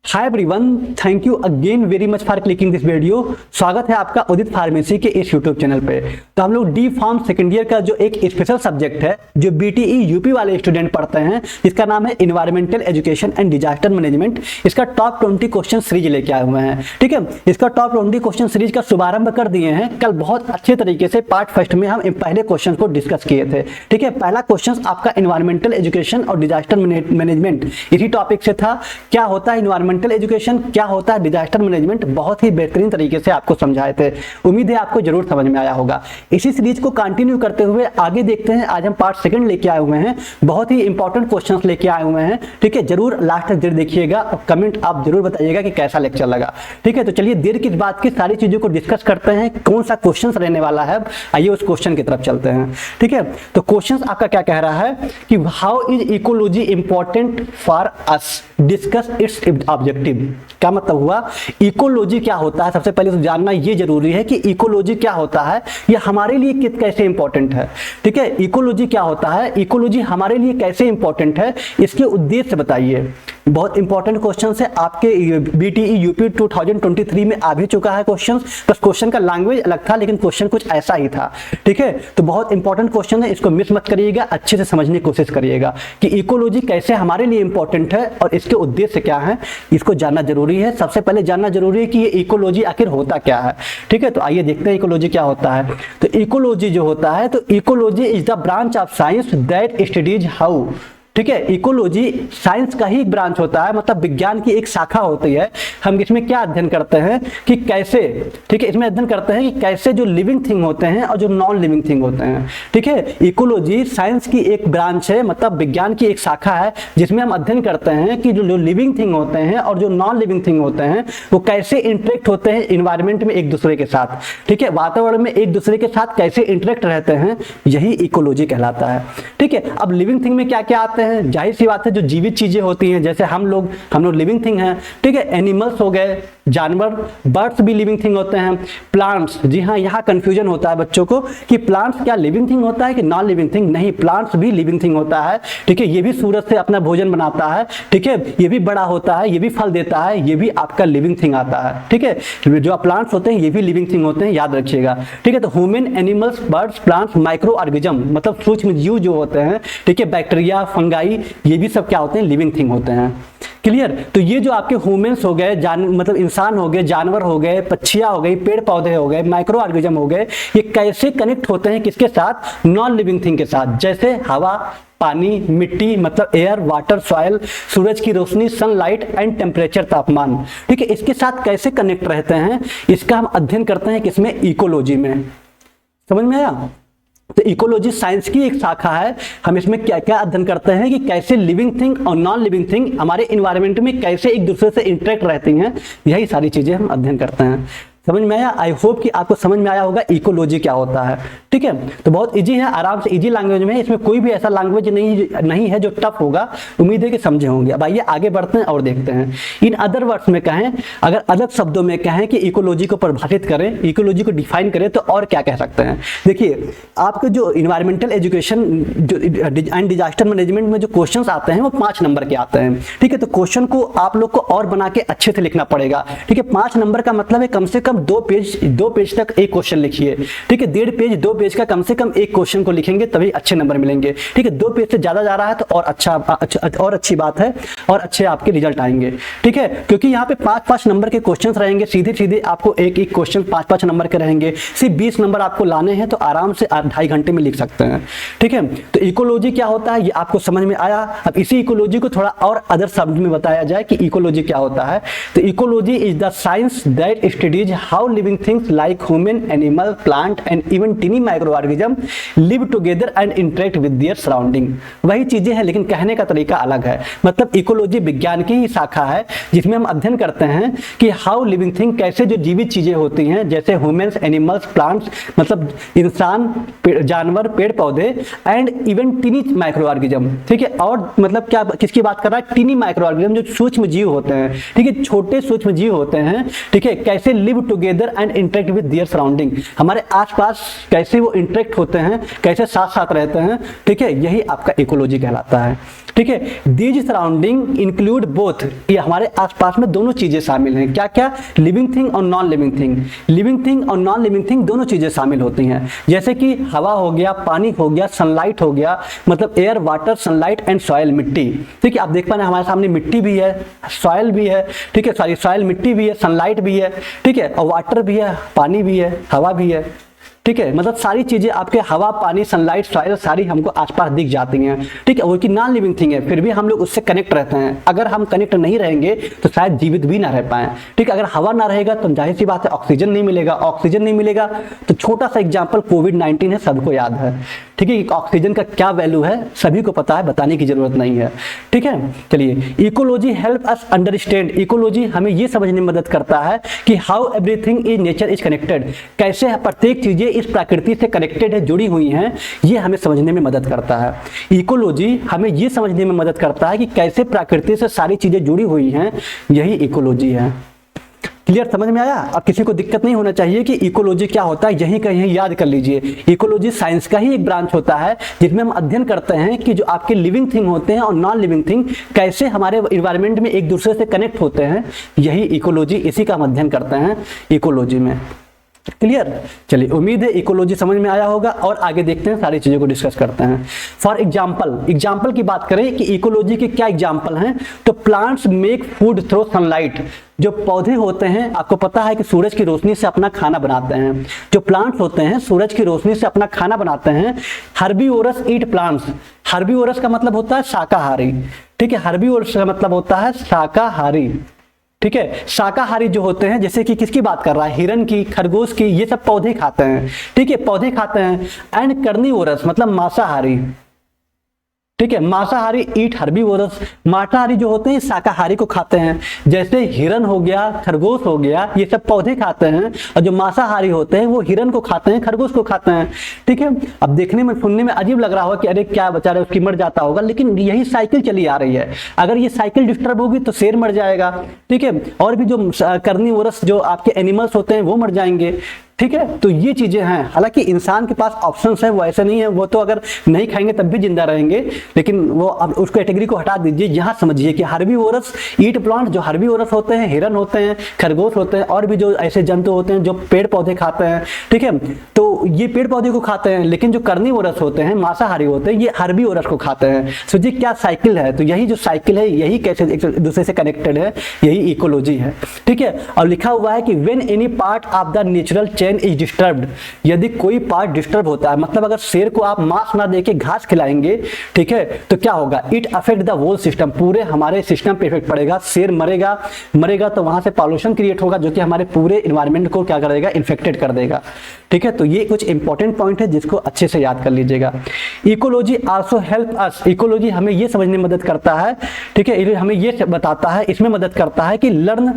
Hi everyone, thank you again very much for clicking this video. स्वागत है आपका उदित pharmacy के इस यूट्यूब चैनल पे। तो हम लोग डी फार्म सेकेंड ईयर का जो एक स्पेशल सब्जेक्ट है जो बीटीई यूपी वाले स्टूडेंट पढ़ते हैं, इसका नाम है environmental education and disaster management. इसका टॉप 20 क्वेश्चन सीरीज लेके आए हुए हैं। ठीक है, इसका टॉप 20 क्वेश्चन सीरीज का शुभारंभ कर दिए हैं। कल बहुत अच्छे तरीके से पार्ट फर्स्ट में हम पहले क्वेश्चन को डिस्कस किए थे। ठीक है, पहला क्वेश्चन आपका इन्वायरमेंटल एजुकेशन और डिजास्टर मैनेजमेंट इसी टॉपिक से था। क्या होता है इन्वायरमेंटल एजुकेशन, क्या होता है डिजास्टर मैनेजमेंट, बहुत ही बेहतरीन तरीके से आपको समझाए थे। उम्मीद है आपको जरूर समझ में आया होगा। इसी सीरीज को कंटिन्यू करते हुए आगे देखते हैं। आज हम पार्ट सेकंड लेके आए हुए हैं, बहुत ही इंपॉर्टेंट क्वेश्चंस लेके आए हुए हैं। ठीक है, जरूर लास्ट तक जरूर देखिएगा और कमेंट आप जरूर बताइएगा कि कैसा लेक्चर लगा। ठीक है, तो चलिए देर किस बात की, सारी चीजों को डिस्कस करते हैं। कौन सा क्वेश्चन रहने वाला है, आइए उस क्वेश्चन की तरफ चलते हैं। ठीक है, तो क्वेश्चन आपका क्या कह रहा है कि how is ecology important for us, discuss it's objective. क्या मतलब हुआ, इकोलॉजी क्या होता है, सबसे पहले तो जानना ये जरूरी है कि इकोलॉजी क्या होता है, ये हमारे लिए कैसे इंपॉर्टेंट है। ठीक है, इकोलॉजी क्या होता है, इकोलॉजी हमारे लिए कैसे इंपॉर्टेंट है, इसके उद्देश्य बताइए। बहुत इंपॉर्टेंट क्वेश्चन है, आपके बीटीई यूपी 2023 में आ भी चुका है क्वेश्चन। बस क्वेश्चन का लैंग्वेज अलग था लेकिन क्वेश्चन कुछ ऐसा ही था। ठीक है, तो बहुत इंपॉर्टेंट क्वेश्चन है, इसको मिस मत करिएगा, अच्छे से समझने की कोशिश करिएगा कि इकोलॉजी कैसे हमारे लिए इंपॉर्टेंट है और इसके उद्देश्य क्या है, इसको जानना जरूरी है। सबसे पहले जानना जरूरी है कि ये इकोलॉजी आखिर होता क्या है। ठीक है, तो आइए देखते हैं इकोलॉजी क्या होता है। तो इकोलॉजी जो होता है, तो ecology is the branch of science that studies how. ठीक है, इकोलॉजी साइंस का ही ब्रांच होता है, मतलब विज्ञान की एक शाखा होती है। हम इसमें क्या अध्ययन करते हैं कि कैसे, ठीक है, इसमें अध्ययन करते हैं कि कैसे जो लिविंग थिंग होते हैं और जो नॉन लिविंग थिंग होते हैं। ठीक है, इकोलॉजी साइंस की एक ब्रांच है, मतलब विज्ञान की एक शाखा है जिसमें हम अध्ययन करते हैं कि जो लिविंग थिंग होते हैं और जो नॉन लिविंग थिंग होते हैं वो कैसे इंटरेक्ट होते हैं इन्वायरमेंट में एक दूसरे के साथ। ठीक है, वातावरण में एक दूसरे के साथ कैसे इंटरेक्ट रहते हैं, यही इकोलॉजी कहलाता है। ठीक है, अब लिविंग थिंग में क्या क्या आते हैं, जाहिर सी बात है जो जीवित चीजें होती हैं, जैसे हम लोग लिविंग थिंग हैं। ठीक है, एनिमल्स हो गए, जानवर, बर्ड्स भी लिविंग थिंग होते हैं। प्लांट्स, जी हाँ, यहाँ कंफ्यूजन होता है बच्चों को कि प्लांट्स क्या लिविंग थिंग होता है कि नॉन लिविंग थिंग। नहीं, प्लांट्स भी लिविंग थिंग होता है। ठीक है, ये भी सूरज से अपना भोजन बनाता है। ठीक है, ये भी बड़ा होता है, ये भी फल देता है, ये भी आपका लिविंग थिंग आता है। ठीक है, जो प्लांट्स होते हैं ये भी लिविंग थिंग होते हैं, याद रखिएगा। ठीक है, तो human, animals, birds, plants, micro organism मतलब सूक्ष्म जीव जो होते हैं, ठीक है, बैक्टीरिया, फंगाई, ये भी सब क्या होते हैं, लिविंग थिंग होते हैं। क्लियर, तो ये जो आपके ह्यूमंस हो गए, मतलब इंसान हो गए, जानवर हो गए, पक्षियां हो गई, पेड़ पौधे हो गए, माइक्रो ऑर्गेनिज्म हो गए, ये कैसे कनेक्ट होते हैं किसके साथ, नॉन लिविंग थिंग के साथ। जैसे हवा, पानी, मिट्टी मतलब एयर, वाटर, सॉइल, सूरज की रोशनी, सनलाइट एंड टेम्परेचर, तापमान। ठीक है, इसके साथ कैसे कनेक्ट रहते हैं, इसका हम अध्ययन करते हैं किसमें, इकोलॉजी में। समझ में आया? तो इकोलॉजी साइंस की एक शाखा है। हम इसमें क्या क्या अध्ययन करते हैं कि कैसे लिविंग थिंग और नॉन लिविंग थिंग हमारे इन्वायरमेंट में कैसे एक दूसरे से इंटरेक्ट रहती हैं, यही सारी चीजें हम अध्ययन करते हैं। समझ में आया? आई होप कि आपको समझ में आया होगा इकोलॉजी क्या होता है। ठीक है, तो बहुत इजी है, आराम से इजी लैंग्वेज में है, इसमें कोई भी ऐसा लैंग्वेज नहीं है जो टफ होगा। उम्मीद है कि समझे होंगे। अब आइए आगे बढ़ते हैं और देखते हैं। इन अदर वर्ड्स में कहें, अगर अलग शब्दों में कहें कि इकोलॉजी को परिभाषित करें, इकोलॉजी को डिफाइन करें, तो और क्या कह सकते हैं। देखिए, आपके जो environmental education and disaster management में जो क्वेश्चन आते हैं वो 5 नंबर के आते हैं। ठीक है, तो क्वेश्चन को आप लोग को और बना के अच्छे से लिखना पड़ेगा। ठीक है, 5 नंबर का मतलब है कम से कम 2 पेज तक एक क्वेश्चन लिखिए। ठीक है, 1.5 पेज 2 पेज का कम से कम एक क्वेश्चन को लिखेंगे तभी अच्छे नंबर मिलेंगे। ठीक है, 2 पेज से ज्यादा जा रहा है तो और और अच्छी बात है और अच्छे आपके रिजल्ट आएंगे। ठीक है, क्योंकि यहाँ पे 5-5 नंबर के क्वेश्चन रहेंगे, सीधे सीधे आपको एक एक क्वेश्चन 5-5 नंबर के रहेंगे। सिर्फ 20 नंबर आपको लाने हैं तो आराम से 2.5 घंटे में लिख सकते हैं। ठीक है, तो इकोलॉजी क्या होता है ये आपको समझ में आया। अब इसी इकोलॉजी को थोड़ा और अदर शब्द में बताया जाए कि इकोलॉजी क्या होता है। तो ecology is the science that studies how living things like human, animal, plant and even tiny microorganism live together and interact with their surrounding। वही चीजें हैं लेकिन कहने का तरीका अलग है। मतलब इकोलॉजी विज्ञान की ही शाखा है जिसमें हम अध्ययन करते हैं कि हाउ लिविंग थिंग, कैसे जो जीवित चीजें होती हैं, जैसे ह्यूमंस, एनिमल्स, प्लांट्स मतलब इंसान, जानवर, पेड़ पौधे, एंड इवन टिनी माइक्रो ऑर्गेनिज्म। ठीक है, और मतलब क्या किसकी बात कर रहा है, टिनी माइक्रो ऑर्गेनिज्म जो सूक्ष्म जीव होते हैं। ठीक है, छोटे सूक्ष्म जीव होते हैं। ठीक है, कैसे live live together and interact with their surrounding, हमारे आसपास कैसे वो इंटरेक्ट होते हैं, कैसे साथ साथ रहते हैं, ठीक है, यही आपका इकोलॉजी कहलाता है। ठीक है, दीज सराउंडिंग इंक्लूड बोथ, ये हमारे आसपास में दोनों चीजें शामिल हैं। क्या क्या? लिविंग थिंग और non living thing. Living thing और नॉन लिविंग थिंग दोनों चीजें शामिल होती हैं, जैसे कि हवा हो गया, पानी हो गया, सनलाइट हो गया, मतलब air, water, sunlight and soil, मिट्टी। ठीक है, आप देख पा रहे हैं हमारे सामने मिट्टी भी है, सॉइल भी है, ठीक है, सॉरी सॉइल मिट्टी भी है, सनलाइट भी है, ठीक है, और वाटर भी है, पानी भी है, हवा भी है। ठीक है, मतलब सारी चीजें आपके हवा, पानी, सनलाइट, सॉइल सारी हमको आसपास दिख जाती हैं। ठीक है, वो कि नॉन लिविंग थिंग है, फिर भी हम लोग उससे कनेक्ट रहते हैं। अगर हम कनेक्ट नहीं रहेंगे तो शायद जीवित भी ना रह पाए। ठीक है, अगर हवा ना रहेगा तो जाहिर सी बात है ऑक्सीजन नहीं मिलेगा, ऑक्सीजन नहीं मिलेगा तो छोटा सा एग्जांपल कोविड-19 है, सबको याद है। ठीक है, ऑक्सीजन का क्या वैल्यू है सभी को पता है, बताने की जरूरत नहीं है। ठीक है, चलिए, ecology help us understand, ecology हमें ये समझने में मदद करता है कि how everything is nature is connected, कैसे प्रत्येक चीजें इस प्रकृति से कनेक्टेड है, जुड़ी हुई हैं, ये हमें समझने में मदद करता है। इकोलॉजी हमें ये समझने में मदद करता है कि कैसे प्रकृति से सारी चीजें जुड़ी हुई हैं, यही इकोलॉजी है। क्लियर, समझ में आया? अब किसी को दिक्कत नहीं होना चाहिए कि इकोलॉजी क्या होता है, यहीं कहीं याद कर लीजिए। इकोलॉजी साइंस का ही एक ब्रांच होता है जिसमें हम अध्ययन करते हैं कि जो आपके लिविंग थिंग होते हैं और नॉन लिविंग थिंग कैसे हमारे इन्वायरमेंट में एक दूसरे से कनेक्ट होते हैं, यही इकोलॉजी, इसी का हम अध्ययन करते हैं इकोलॉजी में। क्लियर, चलिए, उम्मीद है इकोलॉजी समझ में आया होगा और आगे देखते हैं, सारी चीजों को डिस्कस करते हैं। फॉर एग्जाम्पल की बात करें कि इकोलॉजी के क्या एग्जाम्पल हैं, तो plants make food through sunlight, जो पौधे होते हैं आपको पता है कि सूरज की रोशनी से अपना खाना बनाते हैं। जो प्लांट्स होते हैं सूरज की रोशनी से अपना खाना बनाते हैं। हर्बीवोरस ईट प्लांट्स, हर्बीवोरस का मतलब होता है शाकाहारी। ठीक है, हर्बीवोरस का मतलब होता है शाकाहारी। ठीक है, शाकाहारी जो होते हैं, जैसे कि किसकी बात कर रहा है, हिरन की, खरगोश की, ये सब पौधे खाते हैं। ठीक है, पौधे खाते हैं। एंड कर्निवोरस मतलब मांसाहारी। ठीक है, मांसाहारी ईट हर्बीवोरस, मांसाहारी जो होते हैं शाकाहारी को खाते हैं, जैसे हिरन हो गया, खरगोश हो गया, ये सब पौधे खाते हैं। और जो मांसाहारी होते हैं वो हिरन को खाते हैं, खरगोश को खाते हैं। ठीक है, अब देखने में सुनने में अजीब लग रहा होगा कि अरे क्या बेचारा उसकी मर जाता होगा, लेकिन यही साइकिल चली आ रही है। अगर ये साइकिल डिस्टर्ब होगी तो शेर मर जाएगा। ठीक है, और भी जो कर्निवोरस जो आपके एनिमल्स होते हैं वो मर जाएंगे। ठीक है, तो ये चीजें हैं। हालांकि इंसान के पास ऑप्शंस हैं, वो ऐसे नहीं है, वो तो अगर नहीं खाएंगे तब भी जिंदा रहेंगे, लेकिन वो अब उस कैटेगरी को हटा दीजिए। यहाँ समझिए कि हर्बीवोरस ईट प्लांट, जो हर्बीवोरस होते हैं, हिरन होते हैं, खरगोश होते हैं, और भी जो ऐसे जंतु होते हैं जो पेड़ पौधे खाते हैं। ठीक है, तो ये पेड़ पौधे को खाते हैं, लेकिन जो कर्निवोरस होते हैं, मांसाहारी होते हैं, ये हर्बीवोरस को खाते हैं। सोचिए क्या साइकिल है। तो यही जो साइकिल है, यही कैसे एक दूसरे से कनेक्टेड है, यही इकोलॉजी है। ठीक है, और लिखा हुआ है कि when any part of the natural chain is disturbed, यदि कोई पार्ट डिस्टर्ब होता है, मतलब अगर शेर को आप मांस ना देके घास खिलाएंगे, ठीक है, तो क्या होगा, it affect the whole system, पूरे हमारे सिस्टम पे इफेक्ट पड़ेगा। शेर मरेगा तो वहां से पॉल्यूशन क्रिएट होगा, जो कि हमारे पूरे इन्वायरमेंट को क्या करेगा, इन्फेक्टेड कर देगा। ठीक है, तो ये कुछ इंपॉर्टेंट पॉइंट है जिसको अच्छे से याद कर लीजिएगा। Ecology also help us, ecology हमें ये समझने में मदद करता है, ठीक है, हमें ये बताता है, इसमें मदद करता है कि learn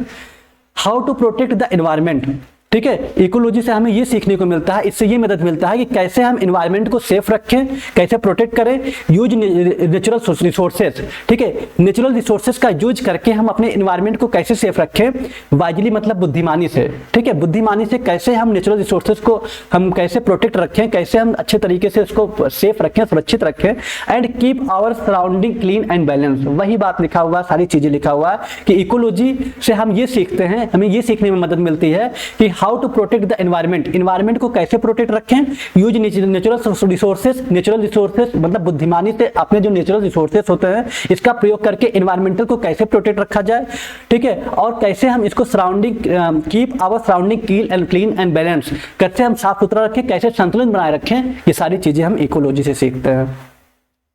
how to protect the environment. ठीक है, इकोलॉजी से हमें ये सीखने को मिलता है, इससे ये मदद मिलता है कि कैसे हम एनवायरनमेंट को सेफ रखें, कैसे प्रोटेक्ट करें। यूज नेचुरल रिसोर्सेज, ठीक है, नेचुरल रिसोर्सेज का यूज करके हम अपने एनवायरनमेंट को कैसे सेफ रखें। वाइजली मतलब बुद्धिमानी से। ठीक है, बुद्धिमानी से कैसे हम नेचुरल रिसोर्सेज को हम कैसे प्रोटेक्ट रखें, कैसे हम अच्छे तरीके से उसको सेफ रखें, सुरक्षित रखें। And keep our surrounding clean and balance, वही बात लिखा हुआ, सारी चीजें लिखा हुआ है कि इकोलॉजी से हम ये सीखते हैं, हमें ये सीखने में मदद मिलती है कि how to protect the environment, environment को कैसे प्रोटेक्ट रखें। Use natural resources, natural resources मतलब बुद्धिमानी से अपने जो नेचुरल रिसोर्सेज होते हैं इसका प्रयोग करके एनवायरमेंटल को कैसे प्रोटेक्ट रखा जाए। ठीक है, और कैसे हम इसको surrounding keep our surrounding clean and balance, कैसे हम साफ सुथरा रखें, कैसे संतुलन बनाए रखें, ये सारी चीजें हम इकोलॉजी से सीखते हैं।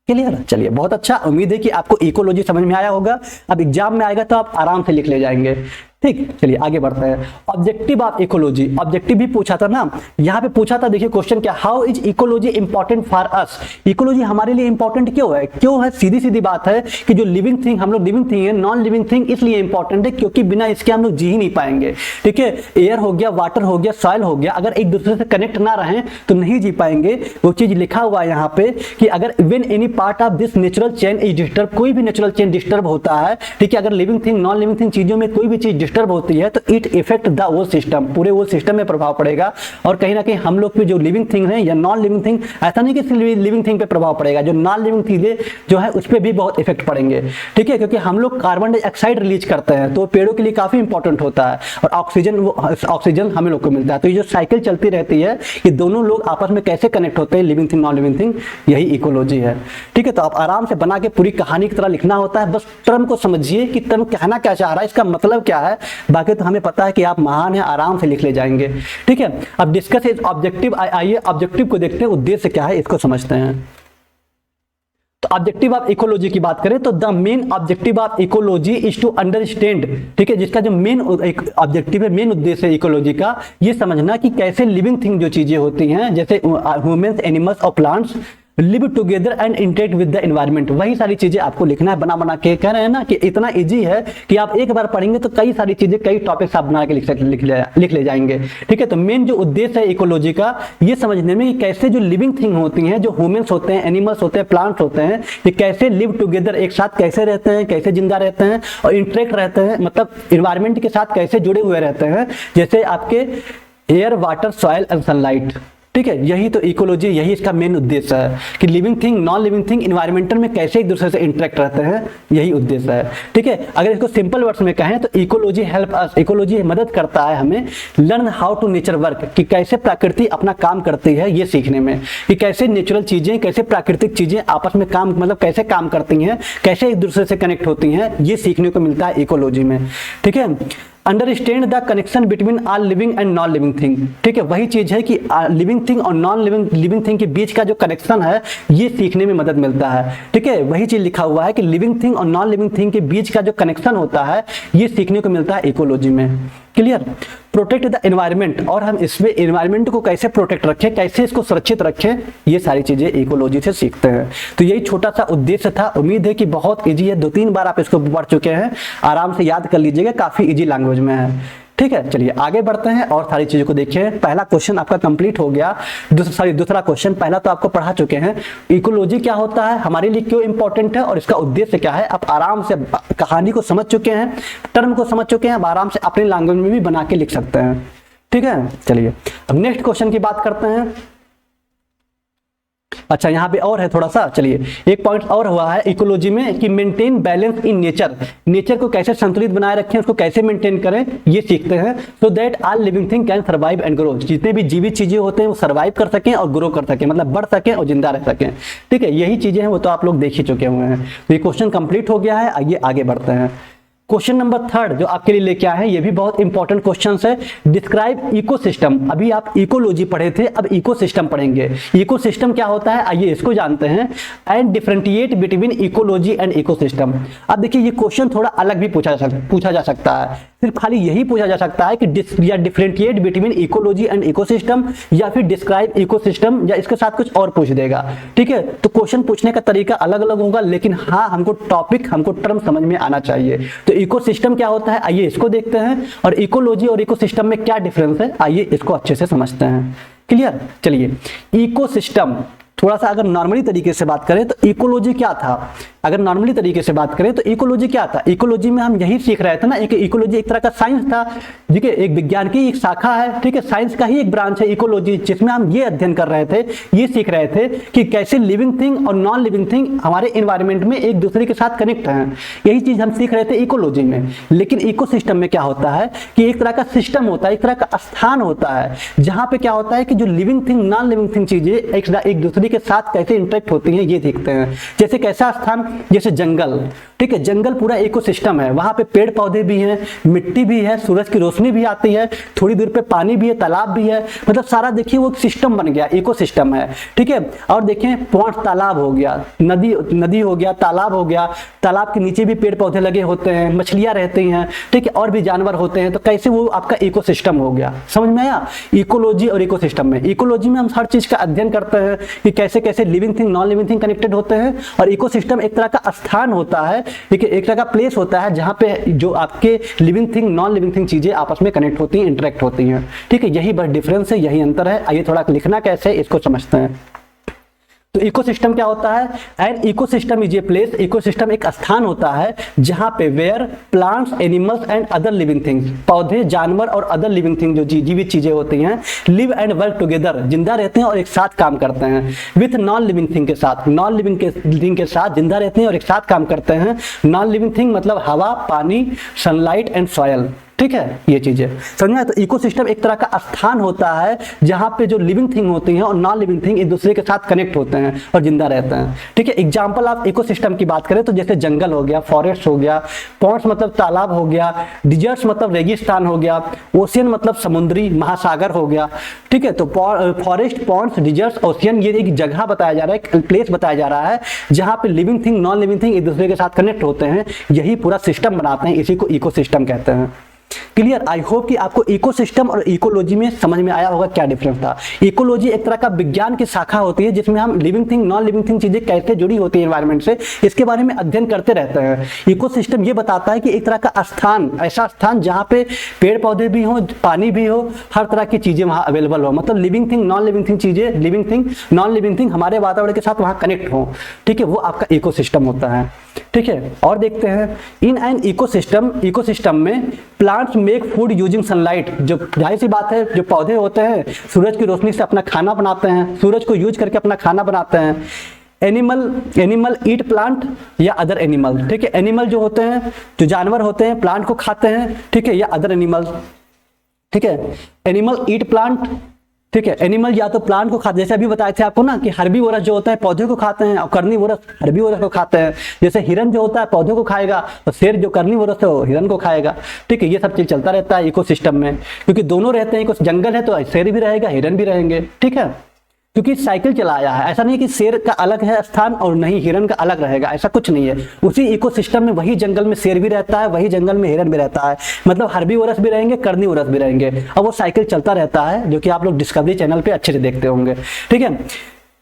क्लियर, चलिए बहुत अच्छा, उम्मीद है कि आपको इकोलॉजी समझ में आया होगा। अब एग्जाम में आएगा तो आप आराम से लिख ले जाएंगे। ठीक, चलिए आगे बढ़ते हैं। ऑब्जेक्टिव ऑफ इकोलॉजी, ऑब्जेक्टिव भी पूछा था ना, यहाँ पे पूछा था, देखिए क्वेश्चन क्या, how is ecology important for us, ecology हमारे लिए इंपॉर्टेंट क्यों है। सीधी सीधी बात है कि जो लिविंग थिंग, हम लोग लिविंग थिंग है, नॉन लिविंग थिंग इसलिए इंपॉर्टेंट है क्योंकि बिना इसके हम लोग जी ही नहीं पाएंगे। ठीक है, एयर हो गया, वाटर हो गया, सॉइल हो गया, अगर एक दूसरे से कनेक्ट ना रहें तो नहीं जी पाएंगे। वो चीज लिखा हुआ है यहाँ पे कि अगर when any part of this natural chain is disturb, कोई भी नेचुरल चेन डिस्टर्ब होता है, ठीक है, अगर living thing non living thing चीजों में कोई भी चीज डिस्टर्ब होती है तो it effect the whole system, पूरे होल सिस्टम में प्रभाव पड़ेगा। और कहीं ना कहीं हम लोग पे जो लिविंग थिंग है या नॉन लिविंग थिंग, ऐसा नहीं कि सिर्फ लिविंग थिंग पे प्रभाव पड़ेगा, जो नॉन लिविंग चीजें जो है उस पर भी बहुत इफेक्ट पड़ेंगे। ठीक है, क्योंकि हम लोग कार्बन डाइऑक्साइड रिलीज करते हैं तो पेड़ों के लिए काफी इंपॉर्टेंट होता है, और ऑक्सीजन हम लोग को मिलता है। तो ये जो साइकिल चलती रहती है, ये दोनों लोग आपस में कैसे कनेक्ट होते हैं, living thing non living thing, यही इकोलॉजी है। ठीक है, तो आप आराम से बना के पूरी कहानी की तरह लिखना होता है, बस टर्म को समझिए कि टर्म कहना क्या चाह रहा है, इसका मतलब क्या है, बाकी तो हमें पता है कि आप महान हैं, आराम से लिख ले जाएंगे। ठीक है, अब डिस्कस इज ऑब्जेक्टिव, आइए ऑब्जेक्टिव को देखते हैं, उद्देश्य क्या है इसको समझते हैं। तो ऑब्जेक्टिव ऑफ इकोलॉजी की बात करें तो the main objective of ecology is to understand, ठीक है, जिसका जो मेन ऑब्जेक्टिव है, मेन उद्देश्य है इकोलॉजी का, ये समझना कि कैसे लिविंग थिंग जो चीजें होती हैं, जैसे ह्यूमंस, एनिमल्स और plants live together and interact with the environment, वही सारी चीजें आपको लिखना है, बना बना के। कह रहे हैं ना कि इतना इजी है कि आप एक बार पढ़ेंगे तो कई सारी चीजें, कई टॉपिक्स आप बना के लिख ले जाएंगे। ठीक है, तो मेन जो उद्देश्य है इकोलॉजी का, ये समझने में कि कैसे जो लिविंग थिंग होती हैं, जो ह्यूमंस होते हैं, एनिमल्स होते हैं, प्लांट्स होते हैं, ये कैसे लिव टुगेदर, एक साथ कैसे रहते हैं, कैसे जिंदा रहते हैं और इंटरेक्ट रहते हैं, मतलब इन्वायरमेंट के साथ कैसे जुड़े हुए रहते हैं, जैसे आपके air, water, soil and sunlight. ठीक है, यही तो इकोलॉजी, यही इसका मेन उद्देश्य है कि living thing non living thing environmental में कैसे एक दूसरे से इंटरेक्ट रहते हैं, यही उद्देश्य है। ठीक है, अगर इसको सिंपल वर्ड्स में कहें तो इकोलॉजी हेल्प अस, इकोलॉजी मदद करता है हमें learn how to nature work, कि कैसे प्रकृति अपना काम करती है, ये सीखने में, कि कैसे नेचुरल चीजें, कैसे प्राकृतिक चीजें आपस में काम, मतलब कैसे काम करती हैं, कैसे एक दूसरे से कनेक्ट होती हैं, ये सीखने को मिलता है इकोलॉजी में। ठीक है, understand the connection between all living and non living thing. ठीक है, वही चीज है कि लिविंग थिंग और नॉन लिविंग थिंग के बीच का जो कनेक्शन है, ये सीखने में मदद मिलता है। ठीक है, वही चीज लिखा हुआ है कि लिविंग थिंग और नॉन लिविंग थिंग के बीच का जो कनेक्शन होता है, ये सीखने को मिलता है इकोलॉजी में। क्लियर? प्रोटेक्ट द एनवायरनमेंट, और हम इसमें एनवायरनमेंट को कैसे प्रोटेक्ट रखें, कैसे इसको सुरक्षित रखें, ये सारी चीजें इकोलॉजी से सीखते हैं। तो यही छोटा सा उद्देश्य था। उम्मीद है कि बहुत इजी है, 2-3 बार आप इसको पढ़ चुके हैं, आराम से याद कर लीजिएगा, काफी इजी लैंग्वेज में है। ठीक है, चलिए आगे बढ़ते हैं और सारी चीजों को देखिए। पहला क्वेश्चन आपका कंप्लीट हो गया। दूसरा क्वेश्चन, पहला तो आपको पढ़ा चुके हैं, इकोलॉजी क्या होता है, हमारे लिए क्यों इंपॉर्टेंट है और इसका उद्देश्य क्या है। आप आराम से कहानी को समझ चुके हैं, टर्म को समझ चुके हैं, आप आराम से अपने लैंग्वेज में भी बना के लिख सकते हैं। ठीक है, चलिए अब नेक्स्ट क्वेश्चन की बात करते हैं। अच्छा, यहाँ पे और है थोड़ा सा, चलिए एक पॉइंट और हुआ है इकोलॉजी में कि maintain balance in nature, nature को कैसे संतुलित बनाए रखें, उसको कैसे मेंटेन करें, ये सीखते हैं। So that all living thing can survive and grow, जितने भी जीवित चीजें होते हैं वो सर्वाइव कर सकें और ग्रो कर सकें, मतलब बढ़ सकें और जिंदा रह सकें। ठीक है, यही चीजें हैं, वो तो आप लोग देख ही चुके हुए हैं। तो ये क्वेश्चन कंप्लीट हो गया है, आइए आगे बढ़ते हैं। क्वेश्चन नंबर 3 जो आपके लिए लेके आए हैं, ये भी बहुत इंपॉर्टेंट क्वेश्चन है। डिस्क्राइब इकोसिस्टम, अभी आप इकोलॉजी पढ़े थे, अब इकोसिस्टम पढ़ेंगे। इकोसिस्टम क्या होता है, आइए इसको जानते हैं। And differentiate between ecology and ecosystem. अब देखिए ये क्वेश्चन थोड़ा अलग भी पूछा जा सकता है, सिर्फ खाली यही पूछा जा सकता है कि differentiate between ecology and ecosystem, या फिर डिस्क्राइब इकोसिस्टम, या इसके साथ कुछ और पूछ देगा। ठीक है, तो क्वेश्चन पूछने का तरीका अलग अलग होगा, लेकिन हाँ हमको टॉपिक, हमको टर्म समझ में आना चाहिए। तो इकोसिस्टम क्या होता है, आइए इसको देखते हैं, और इकोलॉजी और इकोसिस्टम में क्या डिफरेंस है, आइए इसको अच्छे से समझते हैं। क्लियर? चलिए, इकोसिस्टम थोड़ा सा अगर नॉर्मली तरीके से बात करें तो इकोलॉजी क्या था, अगर नॉर्मली तरीके से बात करें तो इकोलॉजी क्या था। इकोलॉजी में हम यही सीख रहे थे ना, एक इकोलॉजी एक तरह का साइंस था, ठीक है, एक विज्ञान की एक शाखा है। ठीक है, साइंस का ही एक ब्रांच है इकोलॉजी, जिसमें हम ये अध्ययन कर रहे थे, ये सीख रहे थे कि कैसे लिविंग थिंग और नॉन लिविंग थिंग हमारे एनवायरनमेंट में एक दूसरे के साथ कनेक्ट हैं। यही चीज हम सीख रहे थे इकोलॉजी में। लेकिन इकोसिस्टम में क्या होता है कि एक तरह का सिस्टम होता है, एक तरह का स्थान होता है, जहां पे क्या होता है कि जो living thing non living thing चीजें एक दूसरे के साथ कैसे इंटरेक्ट होती हैं, ये देखते हैं। जैसे कैसा स्थान, जैसे जंगल। ठीक है, जंगल पूरा इकोसिस्टम है, वहां पे पेड़ पौधे भी हैं, मिट्टी भी है, सूरज की रोशनी भी आती है, थोड़ी दूर पे पानी भी है, तालाब भी है, मतलब सारा देखिए वो सिस्टम बन गया, इकोसिस्टम है। ठीक है, और देखें पॉइंट, तालाब हो गया, नदी हो गया, तालाब हो गया, तालाब के नीचे भी पेड़ पौधे लगे होते हैं, मछलियां रहती हैं, ठीक है, और भी जानवर होते हैं। तो कैसे वो आपका इकोसिस्टम हो गया, समझ में आया? इकोलॉजी और इकोसिस्टम में, इकोलॉजी में हम हर चीज का अध्ययन करते हैं कि कैसे कैसे living thing non living thing connected होते हैं, और इकोसिस्टम एक तरह का स्थान होता है, ठीक है, एक तरह का प्लेस होता है जहां पे जो आपके living thing non living thing चीजें आपस में कनेक्ट होती हैं, इंटरेक्ट होती हैं। ठीक है, यही बस डिफरेंस है, यही अंतर है। आइए थोड़ा लिखना कैसे है इसको समझते हैं। तो इकोसिस्टम क्या होता है? An ecosystem is a place, ecosystem एक स्थान होता है जहां पे where plants, animals and other living things, पौधे, जानवर और अदर लिविंग थिंग जो जीवित चीजें होती हैं, लिव एंड वर्क टुगेदर, जिंदा रहते हैं और एक साथ काम करते हैं, विथ नॉन लिविंग थिंग के साथ, नॉन लिविंग थिंग के साथ जिंदा रहते हैं और एक साथ काम करते हैं। नॉन लिविंग थिंग मतलब हवा, पानी, सनलाइट एंड सॉयल, ठीक है, ये चीजें समझ में आया? तो इकोसिस्टम एक तरह का स्थान होता है जहां पे जो लिविंग थिंग होती हैं और नॉन लिविंग थिंग एक दूसरे के साथ कनेक्ट होते हैं और जिंदा रहते हैं, ठीक है। एग्जांपल आप इकोसिस्टम की बात करें तो जैसे जंगल हो गया, फॉरेस्ट हो गया, पॉन्ड्स मतलब तालाब हो गया, डिजर्ट्स मतलब रेगिस्तान हो गया, ओशियन मतलब समुद्री महासागर हो गया, ठीक है। तो फॉरेस्ट, पॉन्ड्स, डिजर्ट्स, ओशियन ये एक जगह बताया जा रहा है, एक प्लेस बताया जा रहा है जहां पे living thing, non living thing एक दूसरे के साथ कनेक्ट होते हैं, यही पूरा सिस्टम बनाते हैं, इसी को इकोसिस्टम कहते हैं। क्लियर? आई होप कि आपको इकोसिस्टम और इकोलॉजी में समझ में आया होगा क्या डिफरेंस था। इकोलॉजी एक तरह का विज्ञान की शाखा होती है जिसमें हम living thing, non living thing चीजें कैसे जुड़ी होती है एनवायरनमेंट से, इसके बारे में अध्ययन करते रहते हैं। इकोसिस्टम ये बताता है कि एक तरह का स्थान, ऐसा स्थान जहां पे पेड़ पौधे भी हो, पानी भी हो, हर तरह की चीजें वहां अवेलेबल हो, मतलब living thing, non living thing चीजें, living thing, non living thing हमारे वातावरण के साथ वहां कनेक्ट हो, ठीक है, वो आपका इकोसिस्टम होता है, ठीक है। और देखते हैं, इन एन इकोसिस्टम, इकोसिस्टम में plants make food using sunlight, जो जाहिर सी बात है जो पौधे होते हैं सूरज की रोशनी से अपना खाना बनाते हैं, सूरज को यूज करके अपना खाना बनाते हैं। एनिमल ईट प्लांट या अदर एनिमल, ठीक है, एनिमल जो होते हैं, जो जानवर होते हैं, प्लांट को खाते हैं, ठीक है, या अदर एनिमल, ठीक है। एनिमल ईट प्लांट, ठीक है, एनिमल या तो प्लांट को खाते, जैसे अभी बताए थे आपको ना कि हर्बीवोरस जो होता है पौधे को खाते हैं और कार्निवोरस हर्बीवोरस को खाते हैं। जैसे हिरन जो होता है पौधे को खाएगा और शेर जो कार्निवोरस है वो हिरन को खाएगा, ठीक है। ये सब चीज चलता रहता है इकोसिस्टम में, क्योंकि दोनों रहते हैं, जंगल है तो शेर भी रहेगा, हिरन भी रहेंगे, ठीक है, क्योंकि साइकिल चलाया है। ऐसा नहीं कि शेर का अलग है स्थान और नहीं हिरन का अलग रहेगा, ऐसा कुछ नहीं है। उसी इकोसिस्टम में वही जंगल में शेर भी रहता है, वही जंगल में हिरन भी रहता है, मतलब हर्बीवोरस भी रहेंगे, कार्निवोरस भी रहेंगे, और वो साइकिल चलता रहता है, जो कि आप लोग डिस्कवरी चैनल पे अच्छे से देखते होंगे, ठीक है।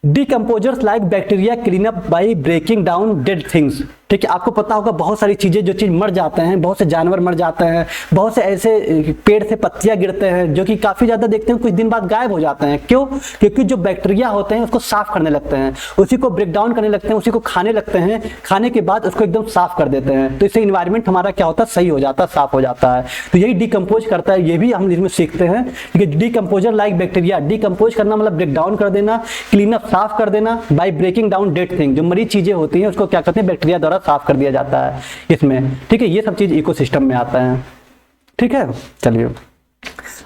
Decomposers like bacteria clean up by breaking down dead things, ठीक है। आपको पता होगा बहुत सारी चीजें, जो चीज मर जाते हैं, बहुत से जानवर मर जाते हैं, बहुत से ऐसे पेड़ से पत्तियां गिरते हैं जो कि काफी ज्यादा देखते हैं कुछ दिन बाद गायब हो जाते हैं। क्यों? क्योंकि जो बैक्टीरिया होते हैं उसको साफ करने लगते हैं, उसी को ब्रेक डाउन करने लगते हैं, उसी को खाने लगते हैं, खाने के बाद उसको एकदम साफ कर देते हैं, तो इससे इन्वायरमेंट हमारा क्या होता है, सही हो जाता है, साफ हो जाता है। तो यही डिकम्पोज करता है, ये भी हम इसमें सीखते हैं कि डिकम्पोजर लाइक बैक्टीरिया, डिकम्पोज करना मतलब ब्रेक डाउन कर देना, क्लीन अप साफ कर देना, by breaking down dead thing, जो मरी चीजें होती हैं उसको क्या करते हैं, बैक्टीरिया द्वारा साफ कर दिया जाता है इसमें, ठीक है। ये सब चीज इकोसिस्टम में आता है, ठीक है। चलिए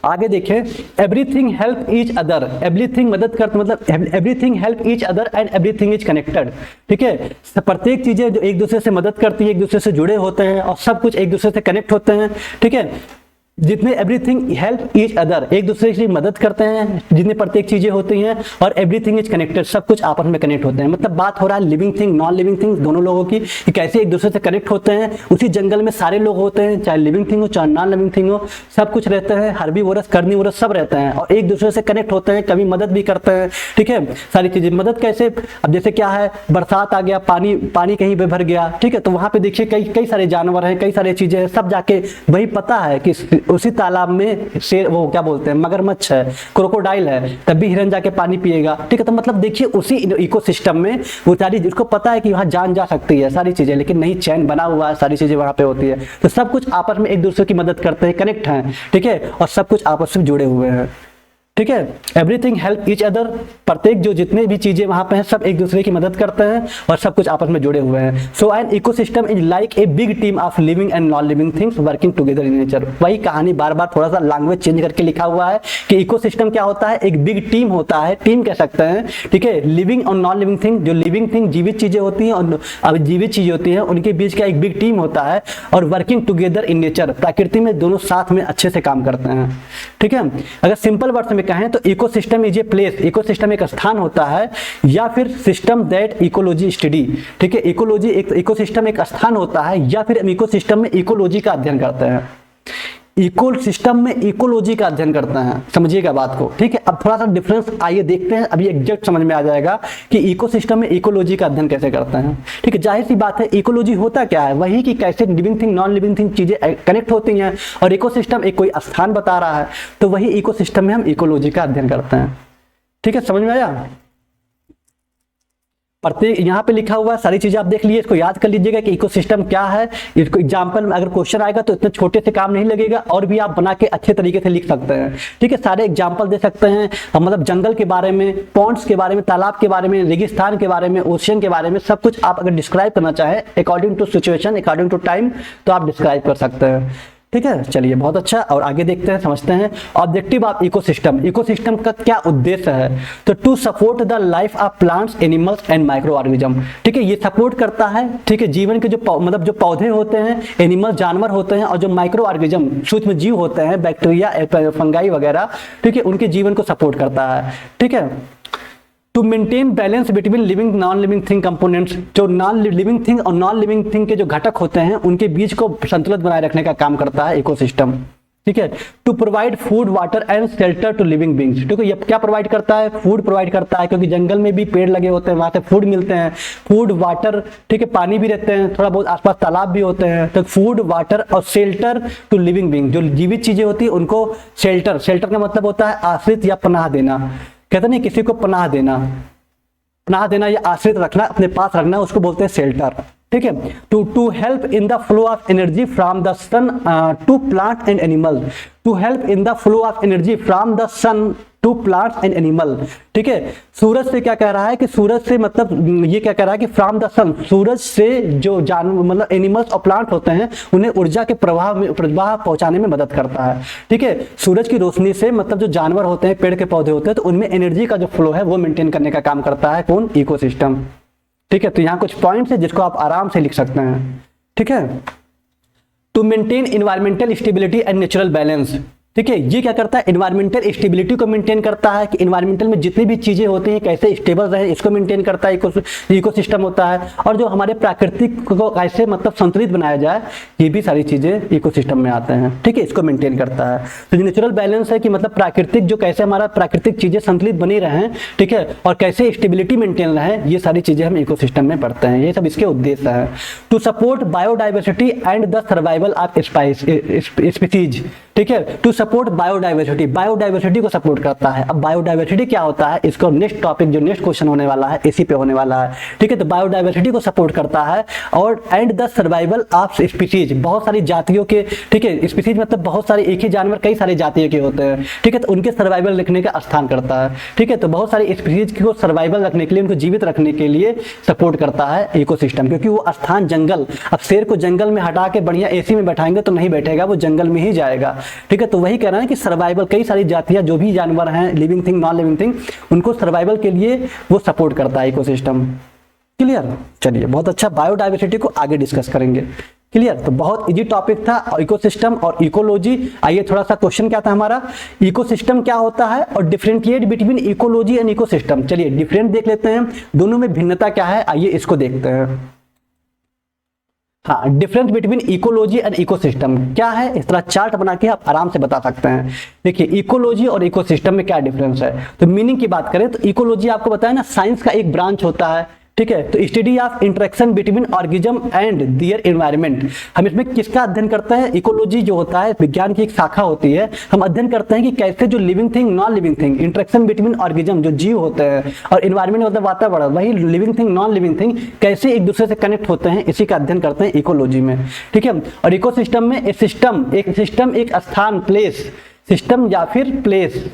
आगे देखें, everything help each other, everything मदद करता, मतलब everything help each other and everything is connected, ठीक है। प्रत्येक चीजें जो एक दूसरे से मदद करती है, एक दूसरे से जुड़े होते हैं और सब कुछ एक दूसरे से कनेक्ट होते हैं, ठीक है। जितने एवरीथिंग हेल्प ईच अदर, एक दूसरे की मदद करते हैं, जितने प्रत्येक चीजें होती हैं, और एवरीथिंग इज कनेक्टेड, सब कुछ आपस में कनेक्ट होते हैं। मतलब बात हो रहा है living thing, non living thing दोनों लोगों की, कि कैसे एक दूसरे से कनेक्ट होते हैं। उसी जंगल में सारे लोग होते हैं, चाहे लिविंग थिंग हो चाहे नॉन लिविंग थिंग हो, सब कुछ रहते हैं, हर्बीवोरस, कार्निवोरस सब रहते हैं और एक दूसरे से कनेक्ट होते हैं, कभी मदद भी करते हैं, ठीक है। सारी चीजें मदद कैसे, अब जैसे क्या है, बरसात आ गया, पानी कहीं पे भर गया, ठीक है, तो वहां पे देखिए कई सारे जानवर हैं, कई सारी चीजें हैं, सब जाके वही पता है कि उसी तालाब में शेर, वो क्या बोलते हैं, मगरमच्छ है, क्रोकोडाइल है, तब भी हिरन जाके पानी पिएगा, ठीक है। तो मतलब देखिए उसी इकोसिस्टम में वो सारी, जिसको पता है कि वहां जान जा सकती है सारी चीजें, लेकिन नहीं, चैन बना हुआ है, सारी चीजें वहां पे होती है, तो सब कुछ आपस में एक दूसरे की मदद करते हैं, कनेक्ट हैं, ठीक है, और सब कुछ आपस में जुड़े हुए हैं, ठीक है। एवरीथिंग हेल्प ईच अदर, प्रत्येक जो जितने भी चीजें वहां पे हैं सब एक दूसरे की मदद करते हैं और सब कुछ आपस में जुड़े हुए हैं। So an ecosystem is like a big team of living and non living things working together in nature. वही कहानी बार बार थोड़ा सा लैंग्वेज चेंज करके लिखा हुआ है कि इकोसिस्टम क्या होता है, एक बिग टीम होता है, टीम कह सकते हैं, ठीक है। लिविंग और नॉन लिविंग थिंग, जो लिविंग थिंग जीवित चीजें होती हैं और अब जीवित चीजें होती हैं, उनके बीच का एक बिग टीम होता है, और वर्किंग टुगेदर इन नेचर, प्रकृति में दोनों साथ में अच्छे से काम करते हैं, ठीक है। अगर सिंपल वर्ड्स में कहें तो ecosystem is a place, ecosystem एक स्थान होता है, या फिर सिस्टम दैट इकोलॉजी स्टडी, ठीक है। इकोलॉजी एक, इकोसिस्टम एक स्थान होता है, या फिर हम इकोसिस्टम में इकोलॉजी का अध्ययन करते हैं, इकोसिस्टम में इकोलॉजी का अध्ययन करते हैं, समझिएगा बात को, ठीक है। अब थोड़ा सा डिफरेंस आइए देखते हैं, अभी एग्जैक्ट समझ में आ जाएगा कि इकोसिस्टम में इकोलॉजी का अध्ययन कैसे करते हैं, ठीक है। जाहिर सी बात है, इकोलॉजी होता क्या है, वही कि कैसे living thing non living thing चीजें कनेक्ट होती हैं, और इकोसिस्टम एक कोई स्थान बता रहा है, तो वही इकोसिस्टम में हम इकोलॉजी का अध्ययन करते हैं, ठीक है। समझ में आया? प्रत्येक यहाँ पे लिखा हुआ है, सारी चीजें आप देख लीजिए, इसको याद कर लीजिएगा कि इकोसिस्टम क्या है। इसको एग्जांपल में अगर क्वेश्चन आएगा तो इतने छोटे से काम नहीं लगेगा, और भी आप बना के अच्छे तरीके से लिख सकते हैं। ठीक है, सारे एग्जांपल दे सकते हैं, मतलब जंगल के बारे में, पॉन्ड्स के बारे में, तालाब के बारे में, रेगिस्तान के बारे में, ओशियन के बारे में, सब कुछ आप अगर डिस्क्राइब करना चाहें according to situation, according to time, तो आप डिस्क्राइब कर सकते हैं। ठीक है, चलिए बहुत अच्छा, और आगे देखते हैं, समझते हैं ऑब्जेक्टिव ऑफ इकोसिस्टम। इकोसिस्टम का क्या उद्देश्य है? तो to support the life of plants, animals and micro organism. ठीक है, ये सपोर्ट करता है, ठीक है, जीवन के जो मतलब जो पौधे होते हैं, एनिमल जानवर होते हैं, और जो माइक्रो ऑर्गेनिज्म सूक्ष्म जीव होते हैं, बैक्टीरिया, फंगाई वगैरह, ठीक है, उनके जीवन को सपोर्ट करता है। ठीक है, to maintain balance between living non living thing components, जो नॉन लिविंग थिंग और नॉन लिविंग थिंग के जो घटक होते हैं उनके बीच को संतुलित बनाए रखने का काम करता है इकोसिस्टम। ठीक है, to provide food, water and shelter to living beings. ठीक है, ये क्या प्रोवाइड करता है? फूड प्रोवाइड करता है, क्योंकि जंगल में भी पेड़ लगे होते हैं, वहां से फूड मिलते हैं, फूड, वाटर, ठीक है, पानी भी रहते हैं, थोड़ा बहुत आसपास तालाब भी होते हैं, तो फूड, वाटर और शेल्टर टू लिविंग बींग, जो जीवित चीजें होती है उनको शेल्टर, शेल्टर का मतलब होता है आश्रित या पनाह देना। कहते नहीं, किसी को पनाह देना, पनाह देना या आश्रित रखना, अपने पास रखना, उसको बोलते हैं शेल्टर। ठीक है, to help in the flow of energy from the sun to plant and animal, to help in the flow of energy from the sun to plants and animal. ठीक है, सूरज से क्या कह रहा है कि सूरज से, मतलब ये क्या कह रहा है कि फ्रॉम द सन, सूरज से जो जानवर, मतलब एनिमल्स और प्लांट होते हैं, उन्हें ऊर्जा के प्रवाह पहुंचाने में मदद करता है। ठीक है, सूरज की रोशनी से, मतलब जो जानवर होते हैं, पेड़ के पौधे होते हैं, तो उनमें एनर्जी का जो फ्लो है वो मेंटेन करने का काम करता है कौन? इकोसिस्टम। ठीक है, तो यहाँ कुछ पॉइंट्स है जिसको आप आराम से लिख सकते हैं। ठीक है, to maintain environmental stability and natural balance. ठीक है, ये क्या करता है? एनवायरमेंटल स्टेबिलिटी को मेंटेन करता है, कि एनवायरमेंटल में जितनी भी चीजें होती हैं कैसे स्टेबल रहे, इसको मेंटेन करता है, इकोसिस्टम होता है। और जो हमारे प्राकृतिक को कैसे मतलब संतुलित बनाया जाए, ये भी सारी चीजें इकोसिस्टम में आते हैं। ठीक है, इसको मेंटेन करता है। तो जो नेचुरल बैलेंस है कि मतलब प्राकृतिक, जो कैसे हमारा प्राकृतिक चीजें संतुलित बनी रहें, ठीक है, और कैसे स्टेबिलिटी मेंटेन रहे, ये सारी चीजें हम इकोसिस्टम में पढ़ते हैं। ये सब इसके उद्देश्य है। To support biodiversity and the survival of species. ठीक है, टू सपोर्ट बायोडाइवर्सिटी, बायोडाइवर्सिटी को सपोर्ट करता है। अब बायोडाइवर्सिटी क्या होता है, इसको नेक्स्ट टॉपिक, जो नेक्स्ट क्वेश्चन होने वाला है, इसी पे होने वाला है। ठीक है, तो बायोडाइवर्सिटी को सपोर्ट करता है, और and the survival of species, बहुत सारी जातियों के, ठीक है, स्पीसीज मतलब बहुत सारे, एक ही जानवर कई सारे जातियों के होते हैं। ठीक है, तो उनके सर्वाइवल रखने का स्थान करता है। ठीक है, तो बहुत सारी स्पीसीज को सर्वाइवल रखने के लिए, उनको जीवित रखने के लिए सपोर्ट करता है इकोसिस्टम, क्योंकि वो स्थान जंगल, अब शेर को जंगल में हटा के बढ़िया एसी में बैठाएंगे तो नहीं बैठेगा, वो जंगल में ही जाएगा। ठीक है, तो वही कह रहा है कि सर्वाइवल, कई सारी जातियां, जो भी जानवर हैं, living thing, non living thing, उनको सर्वाइवल के लिए वो सपोर्ट करता है इकोसिस्टम। क्लियर? चलिए बहुत अच्छा, बायोडाइवर्सिटी को आगे डिस्कस करेंगे। क्लियर? तो बहुत इजी टॉपिक था, इकोसिस्टम और इकोलॉजी। आइए थोड़ा सा क्वेश्चन क्या था हमारा, इकोसिस्टम क्या होता है और differentiate between ecology and ecosystem. चलिए डिफरेंट देख लेते हैं, दोनों में भिन्नता क्या है, आइए इसको देखते हैं। हाँ, difference between ecology and ecosystem क्या है, इस तरह चार्ट बना के आप आराम से बता सकते हैं। देखिए इकोलॉजी और इकोसिस्टम में क्या डिफरेंस है। तो मीनिंग की बात करें तो इकोलॉजी आपको बताया ना, साइंस का एक ब्रांच होता है। ठीक है, तो study of interaction between organism and their environment. हम इसमें किसका अध्ययन करते हैं? इकोलॉजी जो होता है विज्ञान की एक शाखा होती है। हम अध्ययन करते हैं कि कैसे जो living thing, non living thing, interaction between organism जो जीव होते हैं, और एनवायरनमेंट मतलब वातावरण, वही living thing, non living thing कैसे एक दूसरे से कनेक्ट होते हैं, इसी का अध्ययन करते हैं इकोलॉजी में। ठीक है, और इकोसिस्टम में एक सिस्टम, एक स्थान, प्लेस, सिस्टम या फिर प्लेस।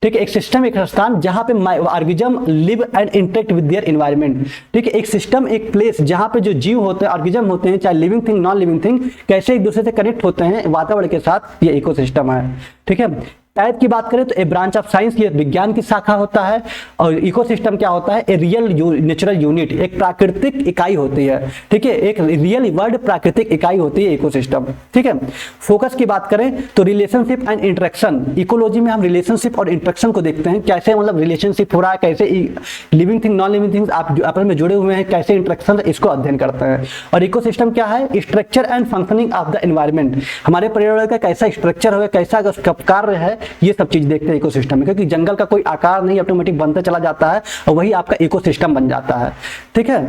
ठीक है, एक सिस्टम, एक स्थान जहां पे organism live and interact with their environment. ठीक है, एक सिस्टम, एक प्लेस जहां पे जो जीव होते हैं, ऑर्गेनिज्म होते हैं, चाहे living thing, non living thing, कैसे एक दूसरे से कनेक्ट होते हैं वातावरण के साथ, ये इकोसिस्टम है। ठीक है, टाइप की बात करें तो ए ब्रांच ऑफ साइंस, ये विज्ञान की शाखा होता है। और इकोसिस्टम क्या होता है? ए रियल नेचुरल यूनिट, एक प्राकृतिक इकाई होती है। ठीक है, एक रियल वर्ड प्राकृतिक इकाई होती है इकोसिस्टम। ठीक है, फोकस की बात करें तो रिलेशनशिप एंड इंटरेक्शन, इकोलॉजी में हम रिलेशनशिप और इंटरेक्शन को देखते हैं, कैसे मतलब रिलेशनशिप हो रहा है, कैसे living thing, non living things आप आपस में जुड़े हुए हैं, कैसे इंटरेक्शन, इसको अध्ययन करते हैं। और इकोसिस्टम क्या है? Structure and functioning of the environment, हमारे पर्यावरण का कैसा स्ट्रक्चर है, कैसा उसका कार्य है, ये सब चीज देखते हैं इकोसिस्टम में। क्योंकि जंगल का कोई आकार नहीं, ऑटोमेटिक बनता चला जाता है और वही आपका इकोसिस्टम बन जाता है। ठीक है,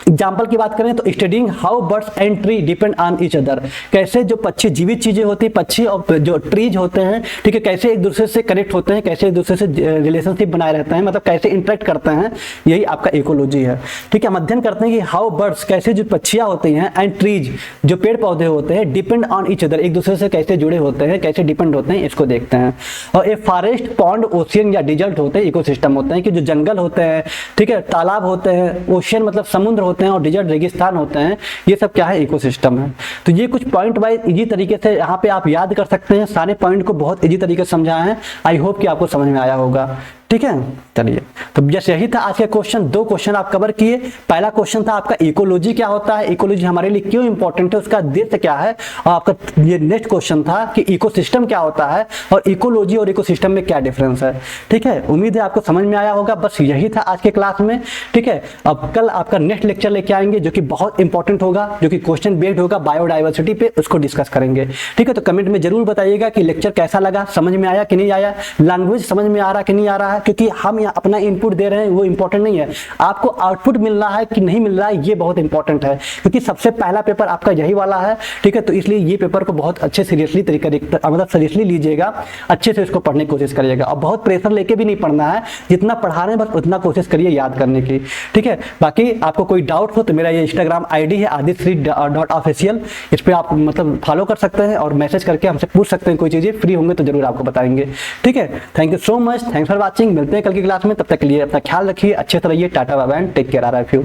एग्जाम्पल की बात करें तो studying how birds and tree depend on each other, कैसे जो पक्षी जीवित चीजें होती है, पक्षी और जो ट्रीज होते हैं, ठीक है, कैसे एक दूसरे से कनेक्ट होते हैं, कैसे एक दूसरे से रिलेशनशिप बनाए रहते हैं, मतलब कैसे इंटरेक्ट करते हैं, यही आपका इकोलॉजी है। ठीक है, हम अध्ययन करते हैं कि हाउ बर्ड्स, कैसे जो पक्षियां होती हैं, एंड ट्रीज, जो पेड़ पौधे होते हैं, डिपेंड ऑन ईच अदर, एक दूसरे से कैसे जुड़े होते हैं, कैसे डिपेंड होते हैं, इसको देखते हैं। और ए फॉरेस्ट, पॉन्ड, ओशियन या डिजर्ट होते हैं, इकोसिस्टम होते हैं कि जो जंगल होते हैं, ठीक है, तालाब होते हैं, ओशियन मतलब समुद्र होते हैं, और डिजर्ट रेगिस्तान होते हैं, ये सब क्या है, इकोसिस्टम है। तो ये कुछ पॉइंट वाइज इजी तरीके से यहाँ पे आप याद कर सकते हैं, सारे पॉइंट को बहुत इजी तरीके से समझाए हैं। आई होप कि आपको समझ में आया होगा। ठीक है, चलिए, तो जैसे यही था आज का क्वेश्चन। 2 क्वेश्चन आप कवर किए। पहला क्वेश्चन था आपका इकोलॉजी क्या होता है, इकोलॉजी हमारे लिए क्यों इंपॉर्टेंट है, उसका उद्देश्य क्या है, और आपका ये नेक्स्ट क्वेश्चन था कि इकोसिस्टम क्या होता है और इकोलॉजी और इकोसिस्टम में क्या डिफरेंस है। ठीक है, उम्मीद है आपको समझ में आया होगा। बस यही था आज के क्लास में। ठीक है, अब कल आपका नेक्स्ट लेक्चर लेके आएंगे जो कि बहुत इंपॉर्टेंट होगा, जो कि क्वेश्चन बेस्ड होगा बायोडाइवर्सिटी पे, उसको डिस्कस करेंगे। ठीक है, तो कमेंट में जरूर बताइएगा कि लेक्चर कैसा लगा, समझ में आया कि नहीं आया, लैंग्वेज समझ में आ रहा कि नहीं आ रहा है, क्योंकि हम यहाँ अपना इनपुट दे रहे हैं वो इंपॉर्टेंट नहीं है, आपको आउटपुट मिल रहा है कि नहीं मिल रहा है, ये बहुत इंपॉर्टेंट है, क्योंकि सबसे पहला पेपर आपका यही वाला है। ठीक है, तो इसलिए ये पेपर को बहुत अच्छे सीरियसली मतलब सीरियसली लीजिएगा, अच्छे से इसको पढ़ने की कोशिश करिएगा, और बहुत प्रेशर लेके भी नहीं पढ़ना है, जितना पढ़ा रहे हैं बस उतना कोशिश करिए याद करने की। ठीक है, बाकी आपको कोई डाउट हो तो मेरा ये इंस्टाग्राम आईडी है aditri.official, इस पर आप मतलब फॉलो कर सकते हैं और मैसेज करके हमसे पूछ सकते हैं, कोई चीजें फ्री होंगे तो जरूर आपको बताएंगे। ठीक है, thank you so much, thanks for watching. मिलते हैं कल की क्लास में, तब तक के लिए अपना ख्याल रखिए, अच्छे से रहिए, tata bye bye, take care, I love you.